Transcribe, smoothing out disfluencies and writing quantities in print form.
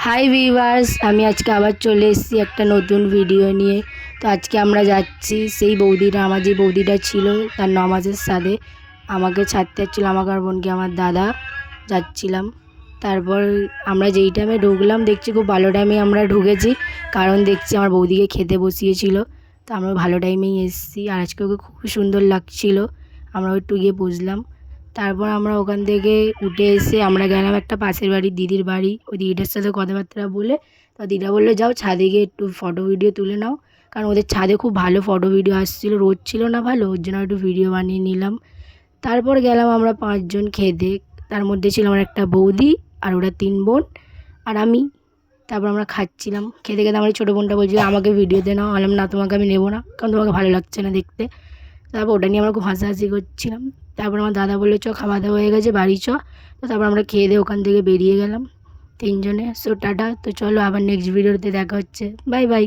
Hi viewers, আমি আজকে আবার চলে এসেছি একটা নতুন ভিডিও নিয়ে। তো আজকে আমরা যাচ্ছি সেই বৌদিটা, আমার যে বৌদিটা ছিল তার নমাজের সাথে আমাকে ছাড়তে যাচ্ছিলো, আমাকে আর বোনকে আমার দাদা যাচ্ছিলাম। তারপর আমরা যেই টাইমে ঢুকলাম দেখছি খুব ভালো টাইমে আমরা ঢুকেছি, কারণ দেখছি আমার বৌদিকে খেতে বসিয়েছিল। তো আমরা ভালো টাইমেই এসেছি, আর আজকে ওকে খুব সুন্দর লাগছিলো। আমরা একটু গিয়ে বুঝলাম। তারপর আমরা ওখান থেকে উঠে এসে আমরা গেলাম একটা পাশের বাড়ির দিদির বাড়ি। ওই দিদিটার সাথে কথাবার্তা বলে তো দিদা বললো যাও ছাদে গিয়ে একটু ফটো ভিডিও তুলে নাও, কারণ ওদের ছাদে খুব ভালো ফটো ভিডিও আসছিলো, রোদ ছিল না ভালো, ওর জন্য একটু ভিডিও বানিয়ে নিলাম। তারপর গেলাম আমরা 5 জন খেতে। তার মধ্যে ছিল আমার একটা বৌদি, আর ওরা 3 বোন, আর আমি। তারপর আমরা খাচ্ছিলাম, খেতে খেতে আমার ছোটো বোনটা বলছিল আমাকে ভিডিওতে নাও। বললাম না, তোমাকে আমি নেবো না, কারণ তোমাকে ভালো লাগছে না দেখতে। তারপর ওটা নিয়ে আমরা খুব হাসাহাসি করছিলাম। তারপর আমার দাদা বললো চ, খাওয়া দাওয়া হয়ে গেছে, বাড়ি চ। তো তারপর আমরা খেয়ে দিয়ে ওখান থেকে বেরিয়ে গেলাম 3 জনে। So tata. তো চলো আবার নেক্সট ভিডিওতে দেখা হচ্ছে। Bye bye.